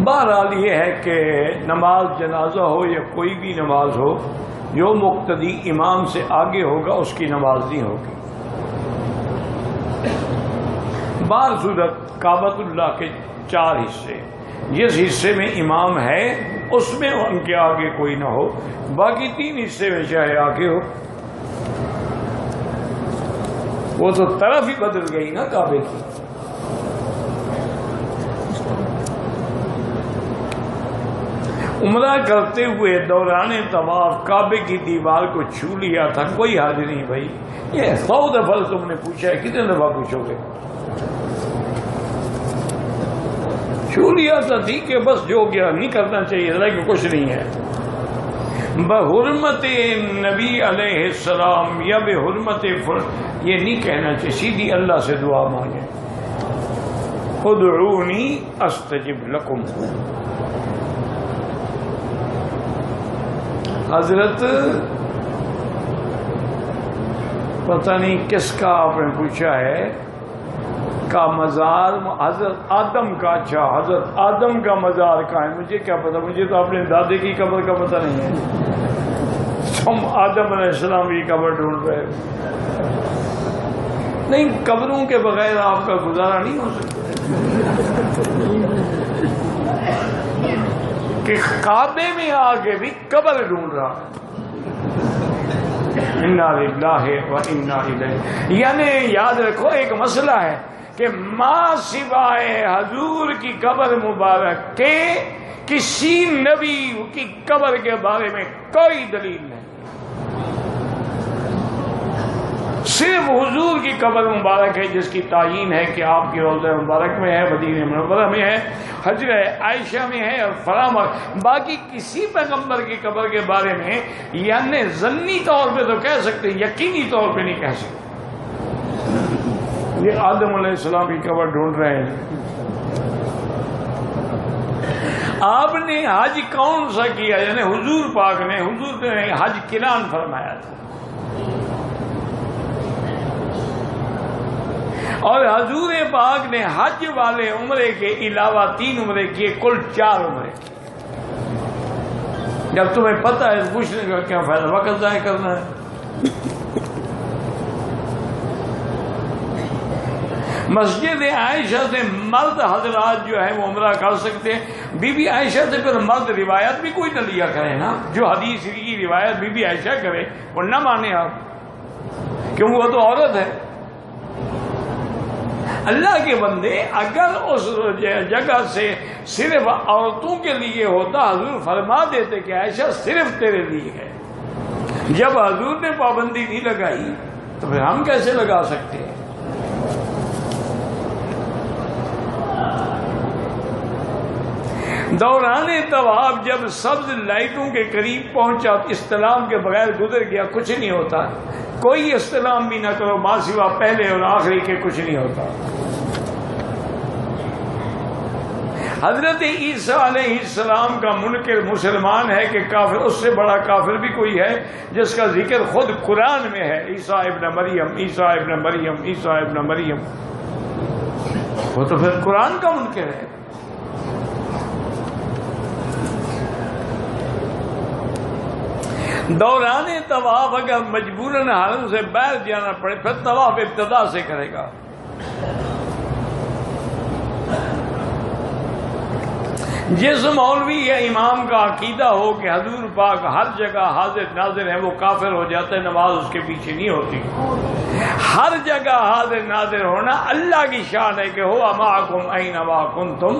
بہرحال یہ ہے کہ نماز جنازہ ہو یا کوئی بھی نماز ہو، جو مقتدی امام سے آگے ہوگا اس کی نماز نہیں ہوگی۔ بار صورت کعبۃ اللہ کے 4 حصے، جس حصے میں امام ہے اس میں ان کے آگے کوئی نہ ہو، باقی 3 حصے میں چاہے آگے ہو۔ وہ تو طرف ہی بدل گئی نا کعبے کی۔ عمرہ کرتے ہوئے دوران طواف کعبے کی دیوار کو چھو لیا تھا، کوئی حرج نہیں بھائی۔ یہ 100 دفعہ تم نے پوچھا ہے، کتنے دفعہ پوچھو گے؟ چھو لیا تھا، ٹھیک ہے، بس جو گیا نہیں کرنا چاہیے، کہ کچھ نہیں ہے۔ بحرمت نبی علیہ السلام یا بحرمت یہ نہیں کہنا چاہیے، سیدھی اللہ سے دعا مانگے، ادعونی استجب لکم۔ حضرت پتہ نہیں کس کا آپ نے پوچھا ہے کا مزار، حضرت آدم کا، اچھا حضرت آدم کا مزار کہاں ہے؟ مجھے کیا پتا، مجھے تو اپنے دادے کی قبر کا پتہ نہیں ہے۔ تم آدم علیہ السلام کی قبر ڈھونڈ رہے ہو؟ نہیں، قبروں کے بغیر آپ کا گزارا نہیں ہو سکتا کہ کعبے میں آگے بھی قبر ڈھونڈ رہا ہے۔ انا للہ و انا الیہ، یعنی یاد رکھو ایک مسئلہ ہے کہ ما سوائے حضور کی قبر مبارک کے کسی نبی کی قبر کے بارے میں کوئی دلیل نہیں، صرف حضور کی قبر مبارک ہے جس کی تعین ہے کہ آپ کی روضہ مبارک میں ہے، مدینہ منورہ میں ہے، حجر عائشہ میں ہے اور فلاں۔ باقی کسی پیغمبر کی قبر کے بارے میں یعنی ضمنی طور پہ تو کہہ سکتے، یقینی طور پہ نہیں کہہ سکتے۔ یہ آدم علیہ السلام کی قبر ڈھونڈ رہے ہیں۔ آپ نے حج کون سا کیا؟ یعنی حضور پاک نے، حضور نے حج قران فرمایا تھا، اور حضور پاک نے حج والے عمرے کے علاوہ 3 عمرے کیے، کل 4 عمرے۔ جب تمہیں پتہ ہے پوچھنے کا کیا فائدہ، وقت ضائع کرنا ہے۔ مسجد عائشہ سے مرد حضرات جو ہے وہ عمرہ کر سکتے ہیں۔ بی بی عائشہ سے پھر مرد روایت بھی کوئی نہ لیا کرے نا، جو حدیث کی روایت بی بی عائشہ کرے وہ نہ مانے آپ، کیونکہ وہ تو عورت ہے۔ اللہ کے بندے اگر اس جگہ سے صرف عورتوں کے لیے ہوتا، حضور فرما دیتے کہ عائشہ صرف تیرے لیے ہے۔ جب حضور نے پابندی نہیں لگائی تو پھر ہم کیسے لگا سکتے ہیں؟ دوران طواف جب سبز لائٹوں کے قریب پہنچا، استلام کے بغیر گزر گیا، کچھ نہیں ہوتا، کوئی استلام بھی نہ کرو، ما سوا پہلے اور آخری کے کچھ نہیں ہوتا۔ حضرت عیسیٰ علیہ السلام کا منکر مسلمان ہے کہ کافر، اس سے بڑا کافر بھی کوئی ہے جس کا ذکر خود قرآن میں ہے، عیسیٰ ابن مریم، عیسیٰ ابن مریم، عیسیٰ ابن مریم، وہ تو پھر قرآن کا منکر ہے۔ دوران طواف اگر مجبوراً حرم سے باہر جانا پڑے پھر طواف ابتدا سے کرے گا۔ جس مولوی یا امام کا عقیدہ ہو کہ حضور پاک ہر جگہ حاضر ناظر ہے، وہ کافر ہو جاتا ہے، نماز اس کے پیچھے نہیں ہوتی۔ ہر جگہ حاضر ناظر ہونا اللہ کی شان ہے کہ ہوا معکم اینما کنتم،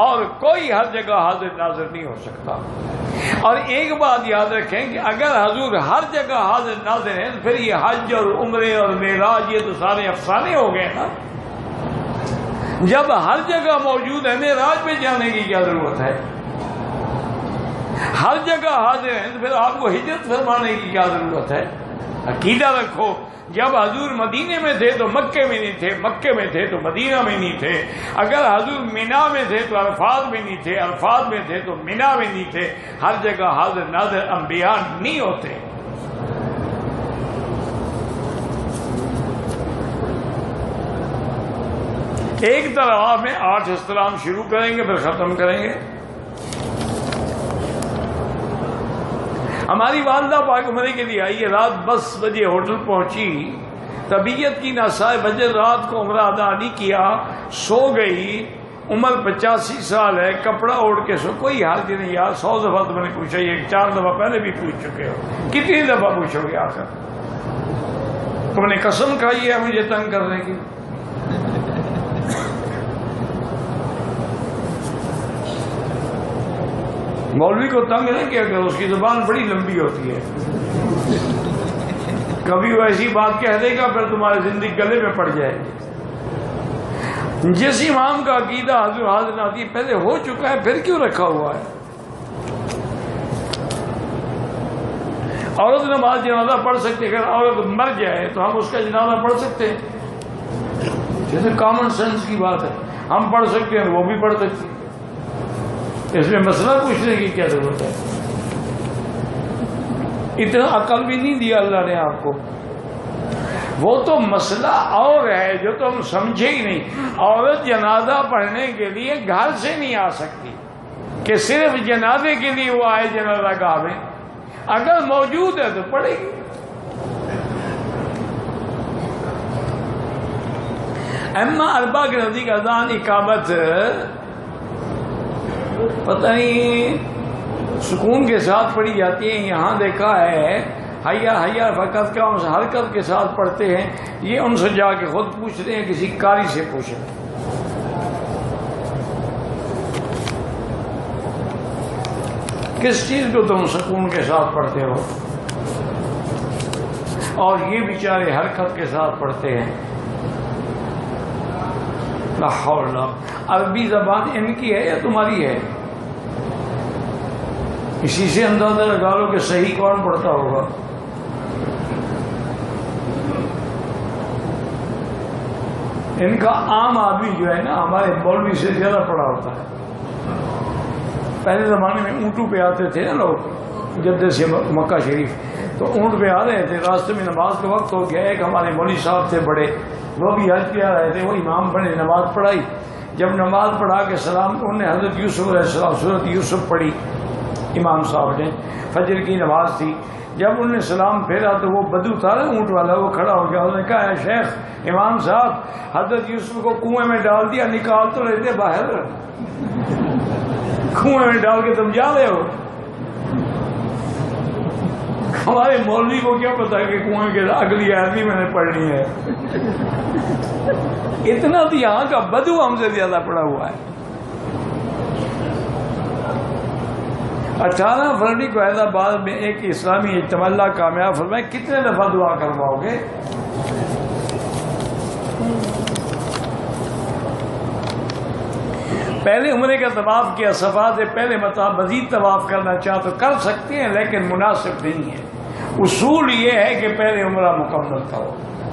اور کوئی ہر جگہ حاضر ناظر نہیں ہو سکتا۔ اور ایک بات یاد رکھیں کہ اگر حضور ہر جگہ حاضر ناظر ہیں تو پھر یہ حج اور عمرے اور معراج یہ تو سارے افسانے ہو گئے نا۔ جب ہر جگہ موجود ہے، معراج پہ جانے کی کیا ضرورت ہے؟ ہر جگہ حاضر ہیں تو پھر آپ کو ہجرت فرمانے کی کیا ضرورت ہے؟ عقیدہ رکھو، جب حضور مدینے میں تھے تو مکے میں نہیں تھے، مکے میں تھے تو مدینہ میں نہیں تھے، اگر حضور مینا میں تھے تو عرفات میں نہیں تھے، عرفات میں تھے تو مینا میں نہیں تھے۔ ہر جگہ حاضر ناظر انبیاء نہیں ہوتے۔ ایک طرح میں 8 استلام شروع کریں گے پھر ختم کریں گے، ہماری والدہ پاک عمرے کے لیے آئی ہے، رات 10 بجے ہوٹل پہنچی، طبیعت کی ناسائے وجہ رات کو عمرہ ادا نہیں کیا، سو گئی، عمر 85 سال ہے، کپڑا اوڑھ کے سو، کوئی حرج نہیں یار، 100 دفعہ تم نے پوچھا، یہ 4 دفعہ پہلے بھی پوچھ چکے ہو، کتنی دفعہ پوچھو گے آخر؟ تم نے قسم کھائی ہے مجھے تنگ کرنے کی؟ مولوی کو تنگ نہ کیا کرو، اس کی زبان بڑی لمبی ہوتی ہے، کبھی وہ ایسی بات کہہ دے گا پھر تمہاری زندگی گلے میں پڑ جائے گی۔ جس امام کا عقیدہ حضور حاضر ناتی پہلے ہو چکا ہے پھر کیوں رکھا ہوا ہے؟ عورت نماز جنازہ پڑھ سکتے، اگر عورت مر جائے تو ہم اس کا جنازہ پڑھ سکتے ہیں، جیسے کامن سینس کی بات ہے، ہم پڑھ سکتے ہیں وہ بھی پڑھ سکتے ہیں، اس میں مسئلہ پوچھنے کی کیا ضرورت ہے؟ اتنا عقل بھی نہیں دیا اللہ نے آپ کو۔ وہ تو مسئلہ اور ہے جو تم سمجھے ہی نہیں۔ عورت جنازہ پڑھنے کے لیے گھر سے نہیں آ سکتی کہ صرف جنازے کے لیے وہ آئے جنازہ گاہ میں، اگر موجود ہے تو پڑھے گی۔ اما اربع کے نزدیک اذان اقامت پتہ نہیں سکون کے ساتھ پڑھی جاتی ہے، یہاں دیکھا ہے حیا حیا فقط کا حرکت کے ساتھ پڑھتے ہیں، یہ ان سے جا کے خود پوچھتے ہیں، کسی قاری سے پوچھیں۔ کس چیز کو تم سکون کے ساتھ پڑھتے ہو؟ اور یہ بیچارے حرکت کے ساتھ پڑھتے ہیں۔ لا حول، عربی زبان ان کی ہے یا تمہاری ہے؟ اسی سے اندازہ لگا لو کہ صحیح کون پڑھتا ہوگا۔ ان کا عام آدمی جو ہے نا ہمارے مولوی سے زیادہ پڑھا ہوتا ہے۔ پہلے زمانے میں اونٹوں پہ آتے تھے نا لوگ جدہ سے مکہ شریف، تو اونٹ پہ آ رہے تھے، راستے میں نماز کا وقت ہو گیا، ایک ہمارے مولوی صاحب تھے بڑے، وہ بھی حج پہ آ رہے تھے، وہ امام بنے، نماز پڑھائی، جب نماز پڑھا کے سلام انہوں نے حضرت یوسف علیہ السلام سورۃ یوسف پڑھی، امام صاحب نے، فجر کی نماز تھی، جب انہوں نے سلام پھیرا تو وہ بدو تھا نا اونٹ والا، وہ کھڑا ہو گیا، انہوں نے کہا اے شیخ امام صاحب حضرت یوسف کو کنویں میں ڈال دیا، نکال تو لیتے باہر، کنویں میں ڈال کے تم جا رہے ہو۔ ہمارے مولوی کو کیا پتا کہ کنویں کے اگلی آیت بھی میں نے پڑھنی ہے، اتنا تو یہاں کا بدو ہم سے زیادہ پڑا ہوا ہے۔ 18 فروری کو حیدرآباد میں ایک اسلامی اجتماع اللہ کامیاب فرمائے، کتنے دفعہ دعا کرواؤ گے؟ پہلے عمرے کا طواف کیا، صفا سے پہلے مزید طواف کرنا چاہ تو کر سکتے ہیں، لیکن مناسب نہیں ہے۔ اصول یہ ہے کہ پہلے عمرہ مکمل کرو،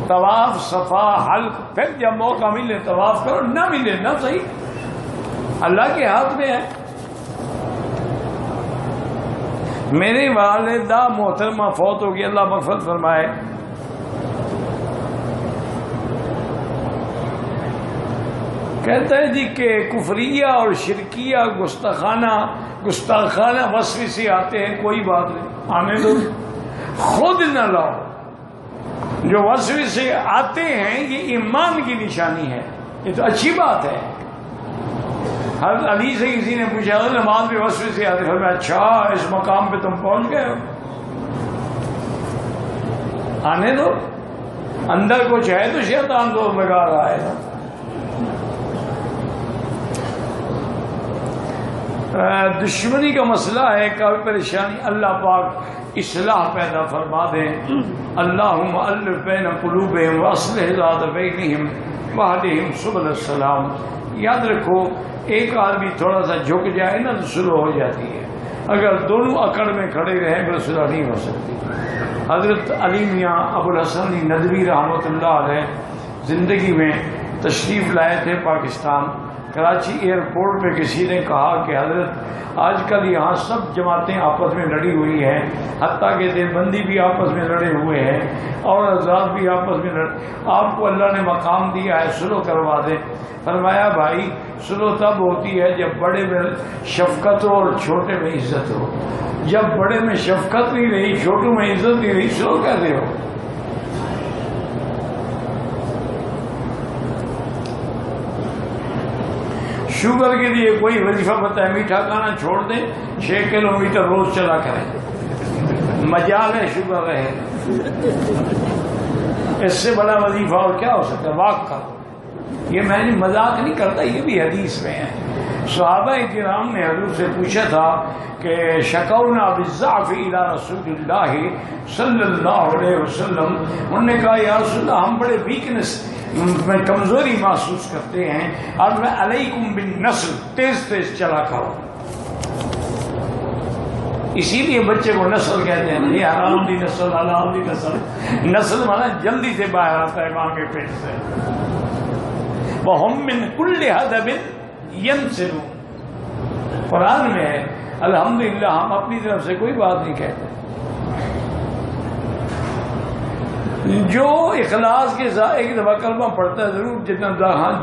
طواف صفا حلق، پھر جب موقع ملے طواف کرو، نہ ملے نہ صحیح، اللہ کے ہاتھ میں ہے۔ میری والدہ محترمہ فوت ہو گئی، اللہ مغفرت فرمائے، کہتا ہے جی کہ کفریہ اور شرکیہ گستاخانہ وسوسے آتے ہیں، کوئی بات نہیں، آنے دو، خود نہ لاؤ۔ جو وسوسے آتے ہیں یہ ایمان کی نشانی ہے، یہ تو اچھی بات ہے۔ حضرت علی سے کسی نے پوچھا نماز میں وسوسے آتے، پھر میں اچھا اس مقام پہ تم پہنچ گئے ہو، آنے دو، اندر کچھ ہے تو شیطان دور لگا رہا ہے نا۔ دشمنی کا مسئلہ ہے، کبھی پریشانی، اللہ پاک اصلاح پیدا فرما دیں۔ اللہم الف بین قلوبہم واصلح ذات بینہم واہدہم سبل السلام۔ یاد رکھو ایک آدمی تھوڑا سا جھک جائے نا تو صلح ہو جاتی ہے، اگر دونوں اکڑ میں کھڑے رہیں پھر صلح نہیں ہو سکتی۔ حضرت علی میاں ابو الحسن ندوی رحمۃ اللہ علیہ زندگی میں تشریف لائے تھے پاکستان، کراچی ایئرپورٹ پہ کسی نے کہا کہ حضرت آج کل یہاں سب جماعتیں آپس میں لڑی ہوئی ہیں، حتیٰ کہ دیوبندی بھی آپس میں لڑے ہوئے ہیں اور آزاد بھی آپس میں آپ کو اللہ نے مقام دیا ہے، صلح کروا دیں۔ فرمایا بھائی صلح تب ہوتی ہے جب بڑے میں شفقت ہو اور چھوٹے میں عزت ہو۔ جب بڑے میں شفقت نہیں رہی، چھوٹوں میں عزت نہیں رہی، صلح کیسے ہو؟ شوگر کے لیے کوئی وظیفہ بتائے، میٹھا کھانا چھوڑ دیں، 6 کلومیٹر روز چلا کریں، مجال ہے شوگر رہے۔ اس سے بڑا وظیفہ اور کیا ہو سکتا ہے؟ واک کا۔ یہ میں نے مذاق نہیں کرتا، یہ بھی حدیث میں ہے۔ صحابہ کرام نے حضور سے پوچھا تھا کہ شکونا بالضعف الی رسول اللہ صلی اللہ علیہ وسلم، انہوں نے کہا یا رسول اللہ ہم بڑے ویکنس میں کمزوری محسوس کرتے ہیں، اور میں علیکم بالنسل، تیز تیز چلا کرو۔ اسی لیے بچے کو نسل کہتے ہیں، یہ حرام دی نسل، حلال دی نسل۔ نسل مانا جلدی سے باہر آتا ہے ماں کے پیٹ سے۔ وَهُمْ مِنْ كُلِّ حَدَبٍ يَنْسِلُونَ، قرآن میں ہے۔ الحمدللہ ہم اپنی طرف سے کوئی بات نہیں کہتے۔ جو اخلاص کے ساتھ ایک دفعہ کلمہ پڑھتا ہے ضرور جتنا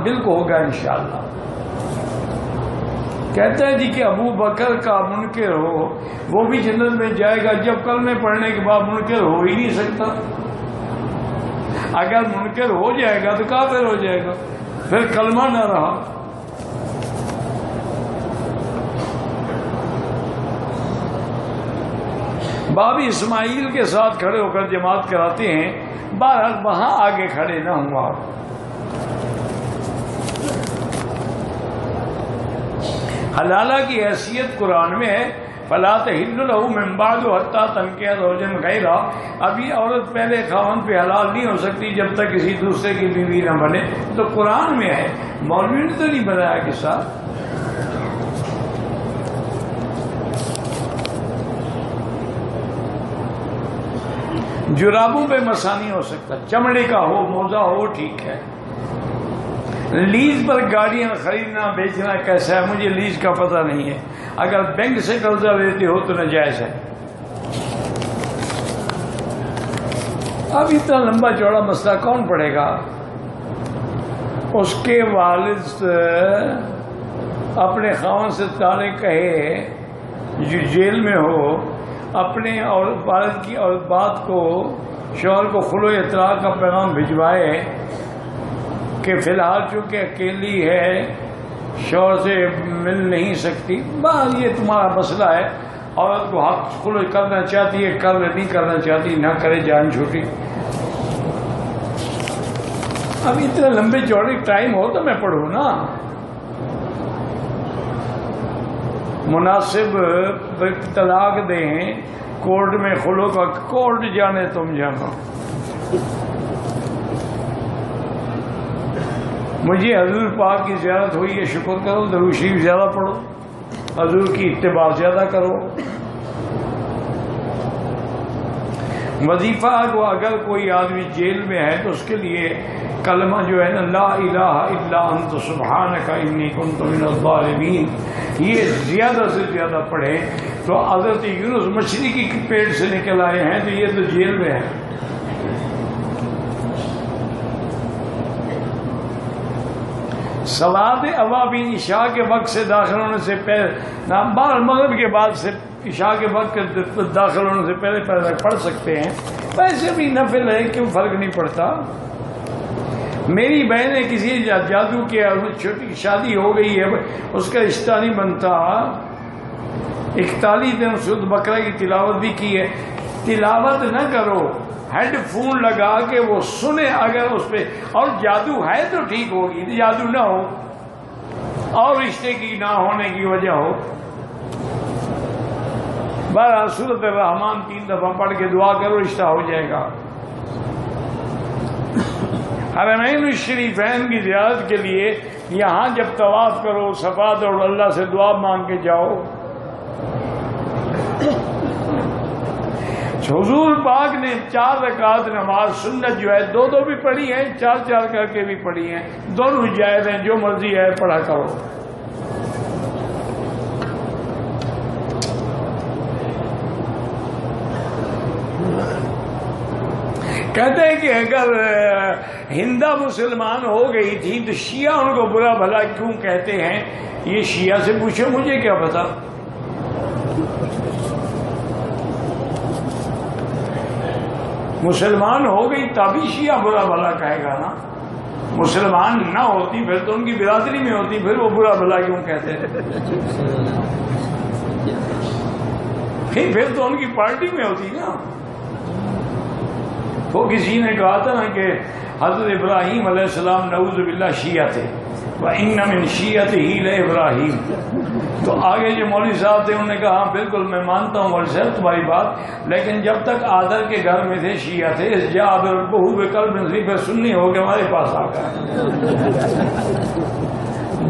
دل کو ہوگا انشاءاللہ۔ کہتا ہے جی کہ ابو بکر کا منکر ہو وہ بھی جنت میں جائے گا، جب کلمے پڑھنے کے بعد منکر ہو ہی نہیں سکتا۔ اگر منکر ہو جائے گا تو کافر ہو جائے گا، پھر کلمہ نہ رہا۔ باب اسماعیل کے ساتھ کھڑے ہو کر جماعت کراتے ہیں، بہرحال وہاں آگے کھڑے نہ ہوا۔ حلالہ کی حیثیت قرآن میں ہے، فلا تحل له من بعد حتى تنكح زوجا غيره، ابھی عورت پہلے خاوند پہ حلال نہیں ہو سکتی جب تک کسی دوسرے کی بیوی نہ بنے، تو قرآن میں ہے، مولوی نے تو نہیں بنایا کہ صاحب۔ جرابوں پہ مسا نہیں ہو سکتا، چمڑے کا ہو، موزہ ہو، ٹھیک ہے۔ لیز پر گاڑیاں خریدنا بیچنا کیسا ہے مجھے لیز کا پتہ نہیں ہے، اگر بینک سے قرضہ لیتے ہو تو ناجائز ہے۔ اب اتنا لمبا چوڑا مسئلہ کون پڑھے گا؟ اس کے والد اپنے خاوند سے طلاق کہے جو جیل میں ہو، اپنے اور والد کی اور بات کو شوہر کو خلوع اطلاق کا پیغام بھجوائے کہ فی الحال چونکہ اکیلی ہے شوہر سے مل نہیں سکتی، بس یہ تمہارا مسئلہ ہے۔ عورت کو حق خلوع کرنا چاہتی ہے کر، نہیں کرنا چاہتی نہ کرے، جان چھوٹی۔ اب اتنے لمبے چوڑے ٹائم ہو تو میں پڑھوں نا۔ مناسب طلاق دیں، کورٹ میں خلوع کا، کورٹ جانے تم جانا۔ مجھے حضور پاک کی زیارت ہوئی ہے، شکر کرو، درود شریف زیادہ پڑھو، حضور کی اتباع زیادہ کرو۔ وظیفہ کو اگر کوئی آدمی جیل میں ہے تو اس کے لیے کلمہ جو ہے نا، لا الہ الا انت سبحانک انی کنت من الظالمین، یہ زیادہ سے زیادہ پڑھیں تو حضرت یونس مچھلی کی پیٹ سے نکل آئے ہیں تو یہ تو جیل میں ہے۔ صلاۃ اوابین عشاء کے وقت سے داخل ہونے سے پہلے، بعد مغرب کے بعد سے عشاء کے وقت داخل ہونے سے پہلے پڑھ سکتے ہیں، ویسے بھی نفل ہے، کیوں فرق نہیں پڑتا۔ میری بہن نے کسی جادو کے چھوٹی شادی ہو گئی ہے، اس کا رشتہ نہیں بنتا، 41 دن سود بقرہ کی تلاوت بھی کی ہے۔ تلاوت نہ کرو، ہیڈ فون لگا کے وہ سنے، اگر اس پہ اور جادو ہے تو ٹھیک ہوگی، جادو نہ ہو اور رشتے کی نہ ہونے کی وجہ ہو۔ بہرحال سورۃ الرحمن 3 دفعہ پڑھ کے دعا کرو، رشتہ ہو جائے گا۔ حرمین الشریفین کی زیارت کے لیے یہاں جب طواف کرو، صفا اور اللہ سے دعا مانگ کے جاؤ۔ حضور پاک نے 4 رکعت نماز سنت جو ہے 2 بھی پڑھی ہیں، 4 کر کے بھی پڑھی ہیں، دونوں جائز ہیں، جو مرضی ہے پڑھا کرو۔ کہتے ہیں کہ اگر ہندا مسلمان ہو گئی تھی تو شیعہ ان کو برا بھلا کیوں کہتے ہیں؟ یہ شیعہ سے پوچھو، مجھے کیا پتا۔ مسلمان ہو گئی تبھی شیعہ برا بھلا کہے گا نا، مسلمان نہ ہوتی پھر تو ان کی برادری میں ہوتی، پھر وہ برا بھلا کیوں کہتے ہیں؟ پھر تو ان کی پارٹی میں ہوتی نا۔ وہ کسی نے کہا تھا نا کہ حضرت ابراہیم علیہ السلام نعوذ باللہ شیعہ تھے، وَإِنَّ مِن شِيَّتِهِ لَإِبْرَاهِيمَ۔ تو آگے جو مولوی صاحب تھے انہوں نے کہا ہاں بالکل میں مانتا ہوں مولوی صاحب تمہاری بات، لیکن جب تک آدر کے گھر میں تھے شیعہ تھے، اس جا آدر بہو بقلب ضعیف سنی ہو کے ہمارے پاس آ گئے۔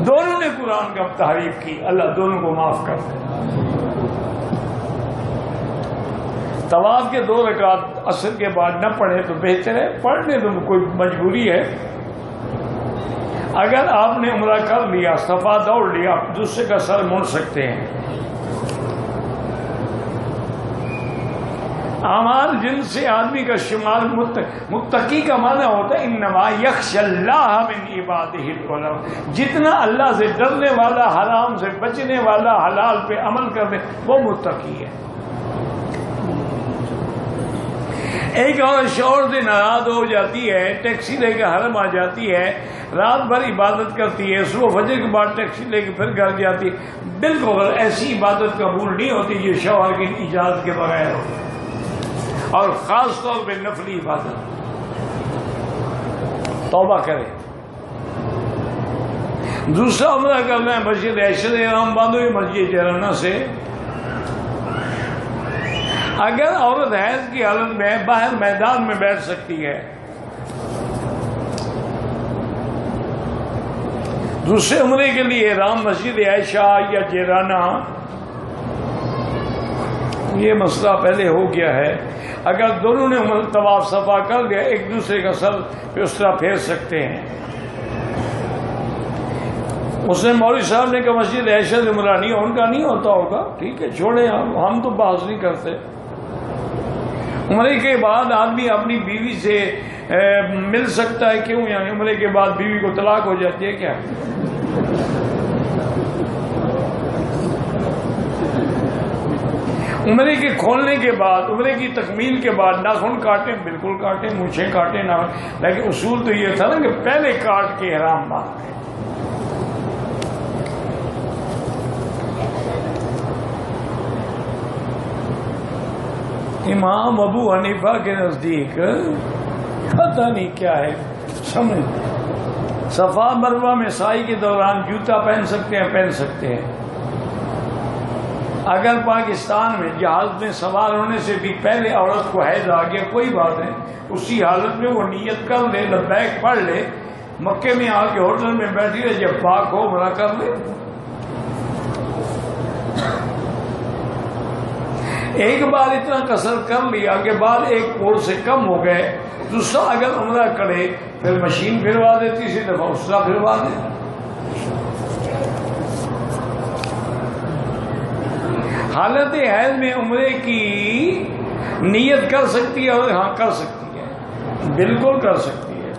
دونوں نے قرآن کا تعریف کی، اللہ دونوں کو معاف کر دے۔ طواف کے 2 رکعت عصر کے بعد نہ پڑھے تو بہتر ہے، پڑھنے تو کوئی مجبوری ہے۔ اگر آپ نے عمرہ کر لیا، صفا دوڑ لیا، دوسرے کا سر موڑ سکتے ہیں۔ اعمال جن سے آدمی کا شمال متقی کا معنی ہوتا ہے انما یخشی اللہ من عبادہ العلماء، جتنا اللہ سے ڈرنے والا، حرام سے بچنے والا، حلال پہ عمل کرنے، وہ متقی ہے۔ ایک اور شوہر سے ناراض ہو جاتی ہے، ٹیکسی لے کے حرم آ جاتی ہے، رات بھر عبادت کرتی ہے، صبح فجر کے بعد ٹیکسی لے کے پھر گھر جاتی ہے، بالکل ایسی عبادت قبول نہیں ہوتی جو شوہر کی اجازت کے بغیر ہو، اور خاص طور پہ نفلی عبادت۔ توبہ کرے۔ دوسرا عمرہ کرنا ہے مسجد عائشہ حرام باندھو یا مسجد جرانہ سے۔ اگر عورت حیض کی حالت میں باہر میدان میں بیٹھ سکتی ہے، دوسرے عمرے کے لیے احرام مسجد عائشہ یا جیرانہ، یہ مسئلہ پہلے ہو گیا ہے۔ اگر دونوں نے طواف صفا کر لیا، ایک دوسرے کا سر پہ اس طرح پھیر سکتے ہیں۔ اس نے مولوی صاحب نے کہا مسجد عائشہ سے عمرہ نہیں، ان کا نہیں ہوتا ہوگا، ٹھیک ہے چھوڑیں، ہم تو بحث نہیں کرتے۔ عمرے کے بعد آدمی اپنی بیوی سے مل سکتا ہے، کیوں؟ یعنی عمرے کے بعد بیوی کو طلاق ہو جاتی ہے کیا؟ عمرے کے کھولنے کے بعد، عمرے کی تکمیل کے بعد ناخن کاٹیں، بالکل کاٹیں، مونچھیں کاٹیں نہ، لیکن اصول تو یہ تھا نا کہ پہلے کاٹ کے احرام باندھیں۔ امام ابو حنیفہ کے نزدیک پتہ نہیں کیا ہے، سمجھ، صفا مروہ میں سعی کے دوران جوتا پہن سکتے ہیں، پہن سکتے ہیں۔ اگر پاکستان میں جہاز میں سوار ہونے سے بھی پہلے عورت کو حیض آ گیا، کوئی بات نہیں، اسی حالت میں وہ نیت کر لے، لبیک پڑھ لے، مکے میں آ کے ہوٹل میں بیٹھی رہے، جب پاک ہو عمرہ کر لے۔ ایک بار اتنا قصر کر لیا کہ بعد ایک پور سے کم ہو گئے، دوسرا اگر عمرہ کرے پھر مشین پھروا دے، تیسری دفعہ دوسرا پھروا دے۔ حالت حیض میں عمرے کی نیت کر سکتی ہے، اور ہاں کر سکتی ہے، بالکل کر سکتی ہے۔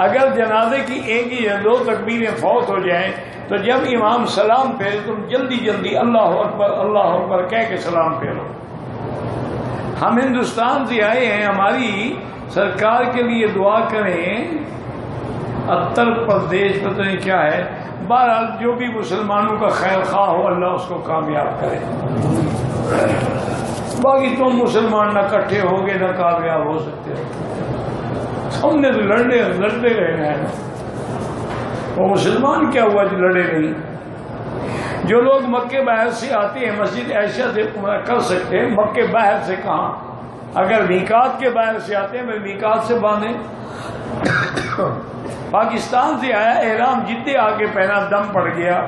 اگر جنازے کی ایک یا 2 تکبیریں فوت ہو جائیں تو جب امام سلام پھیرے تم جلدی جلدی اللہ اکبر کہہ کے سلام پھیرو۔ ہم ہندوستان سے آئے ہیں، ہماری سرکار کے لیے دعا کریں، اتر پردیش پتہ نہیں کیا ہے، بہرحال جو بھی مسلمانوں کا خیر خواہ ہو اللہ اس کو کامیاب کرے۔ باقی تم مسلمان نہ کٹھے ہو گے نہ کامیاب ہو سکتے ہو، ہم نے تو لڑتے رہے ہیں، وہ مسلمان کیا ہوا جو لڑے نہیں؟ جو لوگ مکے باہر سے آتے ہیں مسجد عائشہ سے عمرہ کر سکتے ہیں، مکے باہر سے کہاں؟ اگر میقات کے باہر سے آتے ہیں میں میقات سے باندھیں۔ پاکستان سے آیا احرام جدے آ کے پہنا، دم پڑ گیا،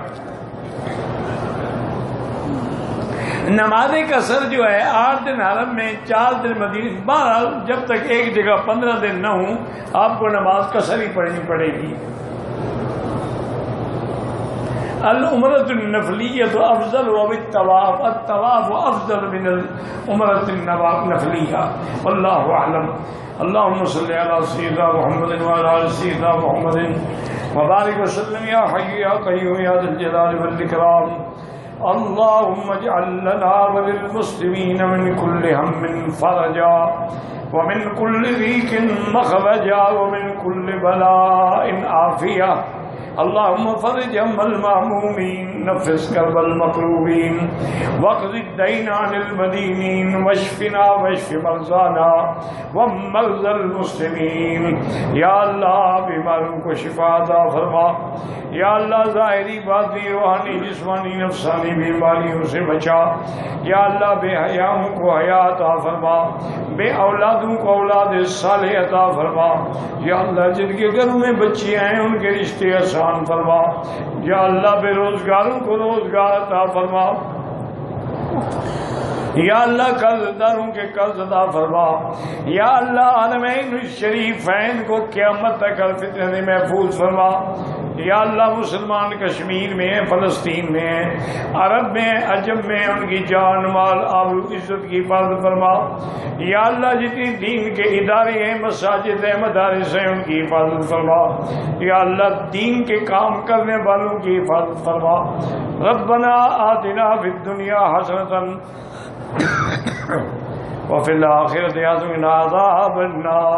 نماز قصر جو ہے 8 دن حرم میں 4 دن مدینے، بہرحال جب تک ایک جگہ 15 دن نہ ہوں آپ کو نماز قصر ہی پڑھنی پڑے گی۔ العمرۃ النفلیۃ افضل والطواف، الطواف افضل من العمرۃ النفلیہ، واللہ اعلم۔ اللهم صل على سيدنا محمد وعلى آل سيدنا محمد وبارك وسلم يا حي يا قيوم يا ذا الجلال والإكرام۔ اللهم اجعل لنا وللمسلمين من كل هم فرجا ومن كل ضيق مخرجا ومن كل بلاء عافية۔ اللهم فرج هم المهمومين، نفس كرب المكروبين، واقض الدين عن المدينين، واشفنا واشف مرضانا ومرضى المسلمين۔ یا اللہ بیماروں کو شفا عطا فرما، یا اللہ ظاہری باطنی روحانی جسمانی نفسانی بیماریوں سے بچا، یا اللہ بے حیاؤں کو حیا عطا فرما، بے اولادوں کو اولاد صالح عطا فرما، یا اللہ جن کے گھروں میں بچیاں ہیں ان کے رشتے آسان فرما، یا اللہ بے روزگاروں کو روزگار عطا فرما، یا اللہ قرض داروں کے قرض عطا فرما، یا اللہ حرمین الشریفین کو قیامت تک فتنے سے محفوظ فرما، یا اللہ مسلمان کشمیر میں ہیں، فلسطین میں ہیں، عرب میں ہیں، عجم میں ہیں، ان کی جان مال آبرو عزت کی حفاظت فرما، یا اللہ جتنی دین کے ادارے ہیں، مساجد ہیں، مدارس ہیں، ان کی حفاظت فرما، یا اللہ دین کے کام کرنے والوں کی حفاظت فرما۔ ربنا آتنا فی الدنیا حسنۃ وفی الآخرۃ حسنۃ وقنا عذاب النار۔